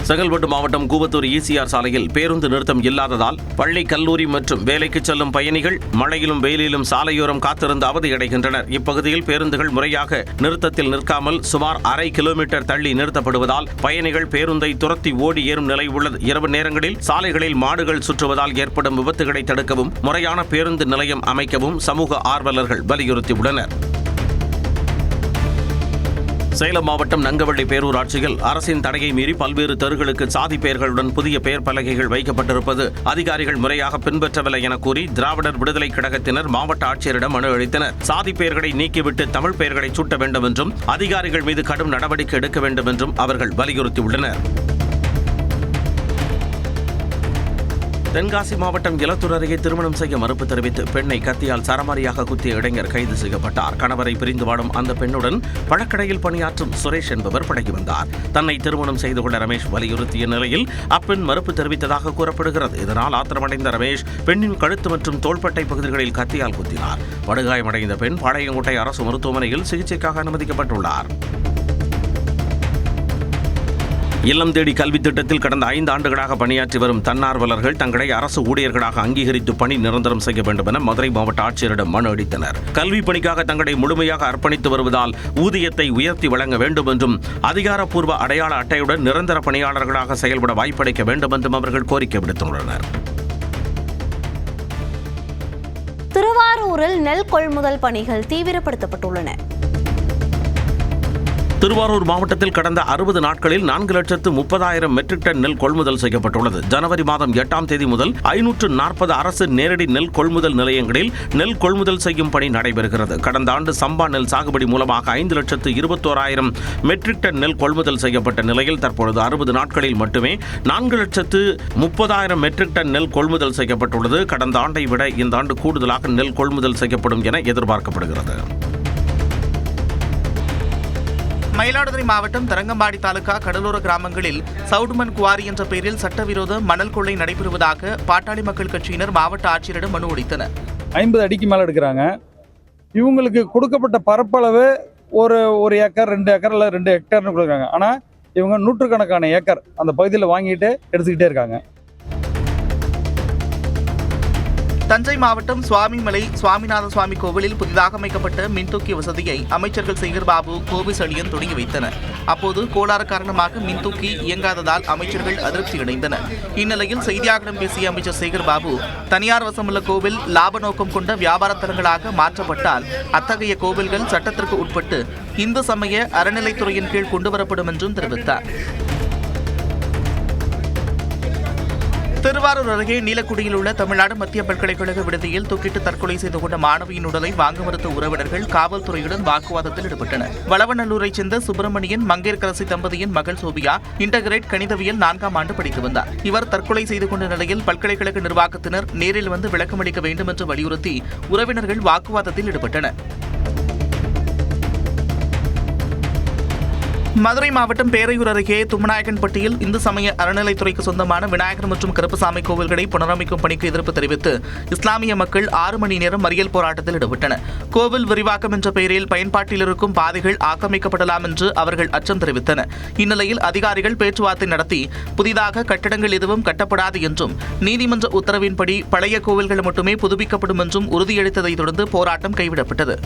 செங்கல்பட்டு மாவட்டம் கூவத்தூர் ஈசிஆர் சாலையில் பேருந்து நிறுத்தம் இல்லாததால் பள்ளி, கல்லூரி மற்றும் வேலைக்கு செல்லும் பயணிகள் மழையிலும் வெயிலிலும் சாலையோரம் காத்திருந்து அவதியடைகின்றனர். இப்பகுதியில் பேருந்துகள் முறையாக நிறுத்தத்தில் நிற்காமல் சுமார் அரை கிலோமீட்டர் தள்ளி நிறுத்தப்படுவதால் பயணிகள் பேருந்தை துரத்தி ஓடி ஏறும் நிலை உள்ளது. இரவு நேரங்களில் சாலைகளில் மாடுகள் சுற்றுவதால் ஏற்படும் விபத்துகளை தடுக்கவும் முறையான பேருந்து நிலையம் அமைக்கவும் சமூக ஆர்வலர்கள் வலியுறுத்தியுள்ளனர். சேலம் மாவட்டம் நங்கவள்ளி பேரூராட்சியில் அரசின் தடையை மீறி பல்வேறு தெருகளுக்கு சாதி பெயர்களுடன் புதிய பெயர் பலகைகள் வைக்கப்பட்டிருப்பது அதிகாரிகள் முறையாக பின்பற்றவில்லை என கூறி திராவிடர் விடுதலை கழகத்தினர் மாவட்ட ஆட்சியரிடம் மனு அளித்தனர். சாதி பெயர்களை நீக்கிவிட்டு தமிழ் பெயர்களை சூட்ட வேண்டும் என்றும் அதிகாரிகள் மீது கடும் நடவடிக்கை எடுக்க வேண்டும் என்றும் அவர்கள் வலியுறுத்தியுள்ளனர். தென்காசி மாவட்டம் இலத்தூர் அருகே திருமணம் செய்ய மறுப்பு தெரிவித்து பெண்ணை கத்தியால் சரமாரியாக குத்திய இளைஞர் கைது செய்யப்பட்டார். கணவரை பிரிந்து வாடும் அந்த பெண்ணுடன் பழக்கடையில் பணியாற்றும் சுரேஷ் என்பவர் பழகி வந்தார். தன்னை திருமணம் செய்து கொள்ள ரமேஷ் வலியுறுத்திய நிலையில் அப்பெண் மறுப்பு தெரிவித்ததாக கூறப்படுகிறது. இதனால் ஆத்திரமடைந்த ரமேஷ் பெண்ணின் கழுத்து மற்றும் தோள்பட்டை பகுதிகளில் கத்தியால் குத்தினார். படுகாயமடைந்த பெண் பாளையங்கோட்டை அரசு மருத்துவமனையில் சிகிச்சைக்காக அனுமதிக்கப்பட்டுள்ளார். இல்லம் தேடி கல்வி திட்டத்தில் கடந்த 5 ஆண்டுகளாக பணியாற்றி வரும் தன்னார்வலர்கள் தங்களை அரசு ஊழியர்களாக அங்கீகரித்து பணி நிரந்தரம் செய்ய வேண்டும் என மதுரை மாவட்ட ஆட்சியரிடம் மனு அளித்தனர். கல்வி பணிக்காக தங்களை முழுமையாக அர்ப்பணித்து வருவதால் ஊதியத்தை உயர்த்தி வழங்க வேண்டும் என்றும் அதிகாரப்பூர்வ அடையாள அட்டையுடன் நிரந்தர பணியாளர்களாக செயல்பட வாய்ப்பளிக்க வேண்டும் என்றும் அவர்கள் கோரிக்கை விடுத்துள்ளனர். திருவாரூரில் நெல் கொள்முதல் பணிகள் தீவிரப்படுத்தப்பட்டுள்ளன. திருவாரூர் மாவட்டத்தில் கடந்த 60 நாட்களில் 4,30,000 மெட்ரிக் டன் நெல் கொள்முதல் செய்யப்பட்டுள்ளது. ஜனவரி மாதம் 8ஆம் தேதி முதல் 540 அரசு நேரடி நெல் கொள்முதல் நிலையங்களில் நெல் கொள்முதல் செய்யும் பணி நடைபெறுகிறது. கடந்த ஆண்டு சம்பா நெல் சாகுபடி மூலமாக 5,21,000 மெட்ரிக் டன் நெல் கொள்முதல் செய்யப்பட்ட நிலையில் தற்பொழுது 60 நாட்களில் மட்டுமே 4,30,000 மெட்ரிக் டன் நெல் கொள்முதல் செய்யப்பட்டுள்ளது. கடந்த ஆண்டை விட இந்த ஆண்டு கூடுதலாக நெல் கொள்முதல் செய்யப்படும் என எதிர்பார்க்கப்படுகிறது. மயிலாடுதுறை மாவட்டம் தரங்கம்பாடி தாலுகா கடலோர கிராமங்களில் சவுடுமன் குவாரி என்ற பெயரில் சட்டவிரோத மணல் கொள்ளை நடைபெறுவதாக பாட்டாளி மக்கள் கட்சியினர் மாவட்ட ஆட்சியரிடம் மனு அளித்தனர். 50 அடிக்கு மேலே எடுக்கிறாங்க. இவங்களுக்கு கொடுக்கப்பட்ட பரப்பளவு ஒரு ஏக்கர் 2 ஏக்கர் இல்லை 2 ஹெக்டர்னு கொடுக்குறாங்க. ஆனால் இவங்க நூற்றுக்கணக்கான ஏக்கர் அந்த பகுதியில் வாங்கிட்டு எடுத்துக்கிட்டே இருக்காங்க. தஞ்சை மாவட்டம் சுவாமிமலை சுவாமிநாத சுவாமி கோவிலில் புதிதாக அமைக்கப்பட்ட மின்தூக்கி வசதியை அமைச்சர்கள் சேகர்பாபு, கோவிசெழியன் தொடங்கி வைத்தனர். அப்போது கோளாறு காரணமாக மின்தூக்கி இயங்காததால் அமைச்சர்கள் அதிருப்தியடைந்தனர். இந்நிலையில் செய்தியாளர்களிடம் பேசிய அமைச்சர் சேகர்பாபு, தனியார் வசமுள்ள கோவில் லாப நோக்கம் கொண்ட வியாபார தலங்களாக மாற்றப்பட்டால் அத்தகைய கோவில்கள் சட்டத்திற்கு உட்பட்டு இந்து சமய அறநிலைத்துறையின் கீழ் கொண்டுவரப்படும் என்றும் தெரிவித்தார். திருவாரூர் அருகே நீலக்குடியில் உள்ள தமிழ்நாடு மத்திய பல்கலைக்கழக விடுதியில் தூக்கிட்டு தற்கொலை செய்து கொண்ட மாணவியின் உடலை வாங்க மறுத்த உறவினர்கள் காவல்துறையுடன் வாக்குவாதத்தில் ஈடுபட்டனர். வளவநல்லூரைச் சேர்ந்த சுப்பிரமணியன் மங்கையர்கரசி தம்பதியின் மகள் சோபியா இன்டகிரேட் கணிதவியல் 4ஆம் ஆண்டு படித்து வந்தார். இவர் தற்கொலை செய்து கொண்ட நிலையில் பல்கலைக்கழக நிர்வாகத்தினர் நேரில் வந்து விளக்கமளிக்க வேண்டும் என்று வலியுறுத்தி உறவினர்கள் வாக்குவாதத்தில் ஈடுபட்டனர். மதுரை மாவட்டம் பேரையூர் அருகே தும்மநாயக்கன்பட்டியில் இந்து சமய அறநிலைத்துறைக்கு சொந்தமான விநாயகர் மற்றும் கருப்பசாமி கோவில்களை புனரமைக்கும் பணிக்கு எதிர்ப்பு தெரிவித்து இஸ்லாமிய மக்கள் 6 மணி நேரம் மறியல் போராட்டத்தில் ஈடுபட்டனர். கோவில் விரிவாக்கம் என்ற பெயரில் பயன்பாட்டில் இருக்கும் பாதைகள் ஆக்கிரமிக்கப்படலாம் என்று அவர்கள் அச்சம் தெரிவித்தனர். இந்நிலையில் அதிகாரிகள் பேச்சுவார்த்தை நடத்தி புதிதாக கட்டடங்கள் எதுவும் கட்டப்படாது என்றும் நீதிமன்ற உத்தரவின்படி பழைய கோவில்கள் மட்டுமே புதுப்பிக்கப்படும் என்றும் உறுதியளித்ததைத் தொடர்ந்து போராட்டம் கைவிடப்பட்டது.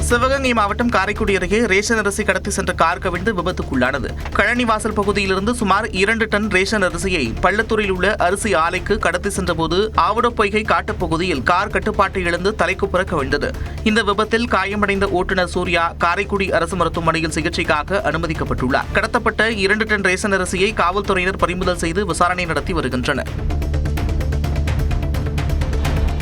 சிவகங்கை மாவட்டம் காரைக்குடி அருகே ரேஷன் அரிசி கடத்தி சென்ற கார் கவிழ்ந்து விபத்துக்குள்ளானது. கழனிவாசல் பகுதியிலிருந்து சுமார் 2 டன் ரேஷன் அரிசியை பள்ளத்தூரில் உள்ள அரிசி ஆலைக்கு கடத்தி சென்றபோது ஆவுடப்பொய்கை காட்டுப்பகுதியில் கார் கட்டுப்பாட்டை இழந்து தலைக்குப்புற கவிழ்ந்தது. இந்த விபத்தில் காயமடைந்த ஓட்டுநர் சூர்யா காரைக்குடி அரசு மருத்துவமனையில் சிகிச்சைக்காக அனுமதிக்கப்பட்டுள்ளார். கடத்தப்பட்ட 2 டன் ரேஷன் அரிசியை காவல்துறையினர் பறிமுதல் செய்து விசாரணை நடத்தி வருகின்றனர்.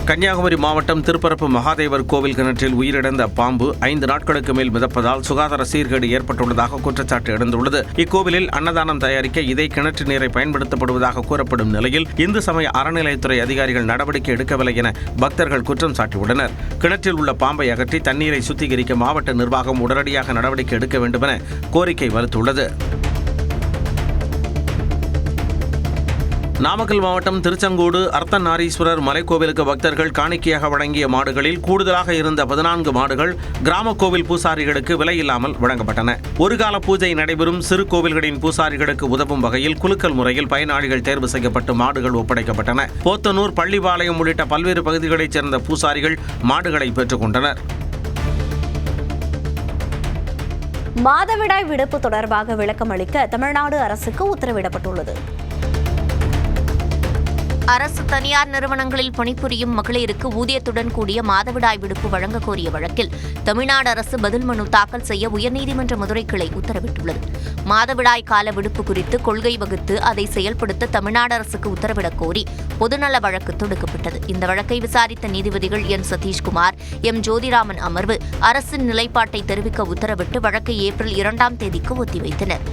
கன்னியாகுமரி மாவட்டம் திருப்பரப்பு மகாதேவர் கோவில் கிணற்றில் உயிரிழந்த பாம்பு 5 நாட்களுக்கு மேல் மிதப்பதால் சுகாதார சீர்கேடு ஏற்பட்டுள்ளதாக குற்றச்சாட்டு எழுந்துள்ளது. இக்கோவிலில் அன்னதானம் தயாரிக்க இதே கிணற்று நீரை பயன்படுத்தப்படுவதாக கூறப்படும் நிலையில் இந்து சமய அறநிலையத்துறை அதிகாரிகள் நடவடிக்கை எடுக்கவில்லை என பக்தர்கள் குற்றம் சாட்டியுள்ளனர். கிணற்றில் உள்ள பாம்பை அகற்றி தண்ணீரை சுத்திகரிக்க மாவட்ட நிர்வாகம் உடனடியாக நடவடிக்கை எடுக்க வேண்டும் என கோரிக்கை வலுத்துள்ளது. நாமக்கல் மாவட்டம் திருச்செங்கோடு அர்த்தநாரீஸ்வரர் மலைக்கோவிலுக்கு பக்தர்கள் காணிக்கையாக வழங்கிய மாடுகளில் கூடுதலாக இருந்த 14 மாடுகள் கிராம கோவில் பூசாரிகளுக்கு விலையில்லாமல் வழங்கப்பட்டன. ஒரு கால பூஜை நடைபெறும் சிறு கோவில்களின் பூசாரிகளுக்கு உதவும் வகையில் குலுக்கல் முறையில் பயனாளிகள் தேர்வு செய்யப்பட்டு மாடுகள் ஒப்படைக்கப்பட்டன. போத்தனூர், பள்ளிபாளையம் உள்ளிட்ட பல்வேறு பகுதிகளைச் சேர்ந்த பூசாரிகள் மாடுகளை பெற்றுக் கொண்டனர். மாதவிடாய் விடுப்பு தொடர்பாக விளக்கம் அளிக்க தமிழ்நாடு அரசுக்கு உத்தரவிடப்பட்டுள்ளது. அரசு தனியார் நிறுவனங்களில் பணிபுரியும் மகளிருக்கு ஊதியத்துடன் கூடிய மாதவிடாய் விடுப்பு வழங்க கோரிய வழக்கில் தமிழ்நாடு அரசு பதில் மனு தாக்கல் செய்ய உயர்நீதிமன்ற மதுரை கிளை உத்தரவிட்டுள்ளது. மாதவிடாய் கால விடுப்பு குறித்து கொள்கை வகுத்து அதை செயல்படுத்த தமிழ்நாடு அரசுக்கு உத்தரவிடக் கோரி பொதுநல வழக்கு தொடுக்கப்பட்டது. இந்த வழக்கை விசாரித்த நீதிபதிகள் என் சதீஷ்குமார், எம் ஜோதிராமன் அமர்வு அரசின் நிலைப்பாட்டை தெரிவிக்க உத்தரவிட்டு வழக்கை ஏப்ரல் 2ஆம் தேதிக்கு ஒத்திவைத்தனர்.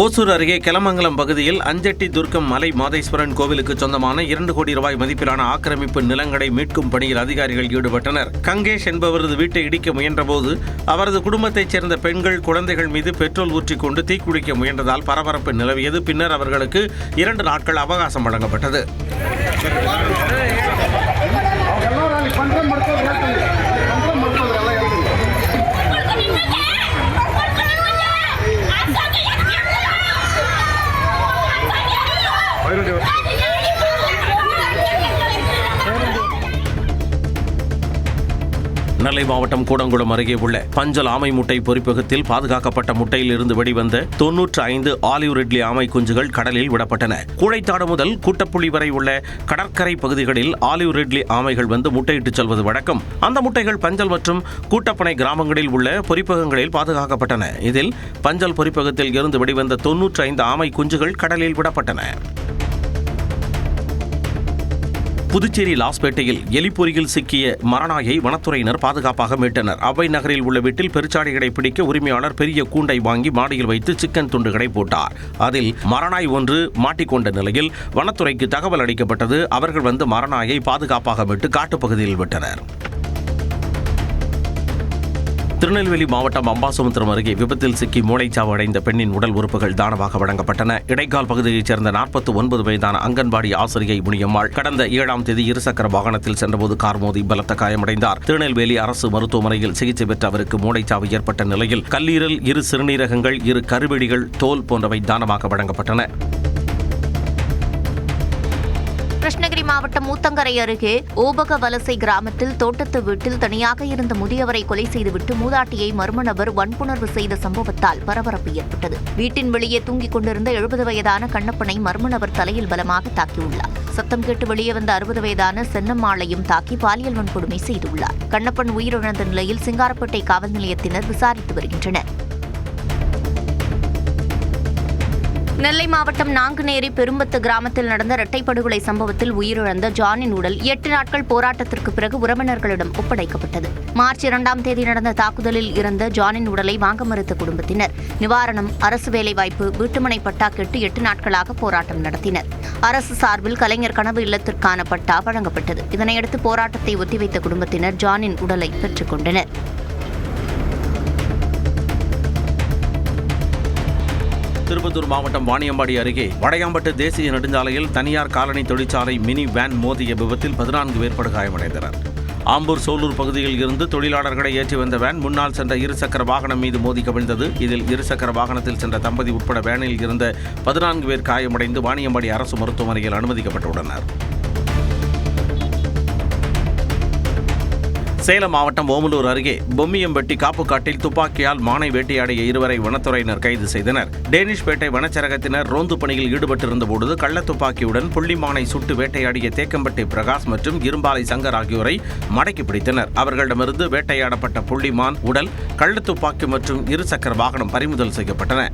ஓசூர் அருகே கெலமங்கலம் பகுதியில் அஞ்சட்டி துர்க்கம் மலை மாதேஸ்வரன் கோவிலுக்கு சொந்தமான 2 கோடி ரூபாய் மதிப்பிலான ஆக்கிரமிப்பு நிலங்களை மீட்கும் பணியில் அதிகாரிகள் ஈடுபட்டனர். கங்கேஷ் என்பவரது வீட்டை இடிக்க முயன்றபோது அவரது குடும்பத்தைச் சேர்ந்த பெண்கள், குழந்தைகள் மீது பெட்ரோல் ஊற்றிக்கொண்டு தீக்குளிக்க முயன்றதால் பரபரப்பு நிலவியது. பின்னர் அவர்களுக்கு 2 நாட்கள் அவகாசம் வழங்கப்பட்டது. நெல்லை மாவட்டம் கூடங்குளம் அருகே உள்ள பஞ்சல் ஆமை முட்டை பொறிப்பகத்தில் பாதுகாக்கப்பட்ட முட்டையில் இருந்து வெளிவந்த 95 ஆலிவ் ரிட்லி ஆமை குஞ்சுகள் கடலில் விடப்பட்டன. கூழைத்தாடு முதல் கூட்டப்புள்ளி வரை உள்ள கடற்கரை பகுதிகளில் ஆலிவ் ரிட்லி ஆமைகள் வந்து முட்டையிட்டுச் செல்வது வழக்கம். அந்த முட்டைகள் பஞ்சல் மற்றும் கூட்டப்பனை கிராமங்களில் உள்ள பொறிப்பகங்களில் பாதுகாக்கப்பட்டன. இதில் பஞ்சல் பொறிப்பகத்தில் இருந்து வெளிவந்த 95 ஆமை குஞ்சுகள் கடலில் விடப்பட்டன. புதுச்சேரி லாஸ்பேட்டையில் எலிப்பொறியில் சிக்கிய மரநாயை வனத்துறையினர் பாதுகாப்பாக மீட்டனர். அவ்வை நகரில் உள்ள வீட்டில் பெருச்சாடிகளை பிடிக்க உரிமையாளர் பெரிய கூண்டை வாங்கி மாடியில் வைத்து சிக்கன் துண்டுகளை போட்டார். அதில் மரநாய் ஒன்று மாட்டிக்கொண்ட நிலையில் வனத்துறைக்கு தகவல் அளிக்கப்பட்டது. அவர்கள் வந்து மரநாயை பாதுகாப்பாக மீட்டு காட்டுப்பகுதியில் விட்டனர். திருநெல்வேலி மாவட்டம் அம்பாசமுத்திரம் அருகே விபத்தில் சிக்கி மூளைச்சாவு அடைந்த பெண்ணின் உடல் உறுப்புகள் தானமாக வழங்கப்பட்டன. இடைக்கால் பகுதியைச் சேர்ந்த 49 வயதான அங்கன்வாடி ஆசிரியை முனியம்மாள் கடந்த 7ஆம் தேதி இருசக்கர வாகனத்தில் சென்றபோது கார் மோதி பலத்த காயமடைந்தார். திருநெல்வேலி அரசு மருத்துவமனையில் சிகிச்சை பெற்ற அவருக்கு மூளைச்சாவு ஏற்பட்ட நிலையில் கல்லீரல், 2 சிறுநீரகங்கள், 2 கருவெடிகள், தோல் போன்றவை தானமாக வழங்கப்பட்டன. கிருஷ்ணகிரி மாவட்டம் ஊத்தங்கரை அருகே ஓபக வலசை கிராமத்தில் தோட்டத்து வீட்டில் தனியாக இருந்த முதியவரை கொலை செய்துவிட்டு மூதாட்டியை மர்ம நபர் வன்புணர்வு செய்த சம்பவத்தால் பரபரப்பு ஏற்பட்டது. வீட்டின் வெளியே தூங்கிக் கொண்டிருந்த 70 வயதான கண்ணப்பனை மர்ம நபர் தலையில் பலமாக தாக்கியுள்ளார். சத்தம் கேட்டு வெளியே வந்த 60 வயதான சென்னம்மாளையும் தாக்கி பாலியல் வன்கொடுமை செய்துள்ளார். கண்ணப்பன் உயிரிழந்த நிலையில் சிங்காரப்பேட்டை காவல் நிலையத்தினர் விசாரித்து வருகின்றனர். நெல்லை மாவட்டம் நாங்குநேரி பெரும்பத்து கிராமத்தில் நடந்த இரட்டை படுகொலை சம்பவத்தில் உயிரிழந்த ஜானின் உடல் 8 நாட்கள் போராட்டத்திற்கு பிறகு உறவினர்களிடம் ஒப்படைக்கப்பட்டது. மார்ச் 2ஆம் தேதி நடந்த தாக்குதலில் இறந்த ஜானின் உடலை வாங்க மறுத்த குடும்பத்தினர் நிவாரணம், அரசு வேலைவாய்ப்பு, வீட்டுமனை பட்டா கேட்டு 8 நாட்களாக போராட்டம் நடத்தினர். அரசு சார்பில் கலைஞர் கனவு இல்லத்திற்கான பட்டா வழங்கப்பட்டது. இதனையடுத்து போராட்டத்தை ஒத்திவைத்த குடும்பத்தினர் ஜானின் உடலை பெற்றுக் கொண்டனர். திருப்பத்தூர் மாவட்டம் வாணியம்பாடி அருகே வடையாம்பட்டு தேசிய நெடுஞ்சாலையில் தனியார் காலனி தொழிற்சாலை மினி வேன் மோதிய விபத்தில் 14 பேர் படுகாயமடைந்தனர். ஆம்பூர் சோலூர் பகுதியில் இருந்து தொழிலாளர்களை ஏற்றி வந்த வேன் முன்னால் சென்ற இருசக்கர வாகனம் மீது மோதி கவிழ்ந்தது. இதில் இருசக்கர வாகனத்தில் சென்ற தம்பதி உட்பட வேனில் இருந்த 14 பேர் காயமடைந்து வாணியம்பாடி அரசு மருத்துவமனையில் அனுமதிக்கப்பட்டுள்ளனர். சேலம் மாவட்டம் ஓமலூர் அருகே பொம்மியம்பட்டி காப்புக்காட்டில் துப்பாக்கியால் மானை வேட்டையாடிய 2 வனத்துறையினர் கைது செய்தனர். டேனிஷ்பேட்டை வனச்சரகத்தினர் ரோந்து பணியில் ஈடுபட்டிருந்தபோது கள்ளத்துப்பாக்கியுடன் புள்ளிமானை சுட்டு வேட்டையாடிய தேக்கம்பட்டி பிரகாஷ் மற்றும் இரும்பாலை சங்கர் ஆகியோரை மடக்கி பிடித்தனர். அவர்களிடமிருந்து வேட்டையாடப்பட்ட புள்ளிமான் உடல், கள்ளத்துப்பாக்கி மற்றும் 2 சக்கர வாகனம் பறிமுதல் செய்யப்பட்டன.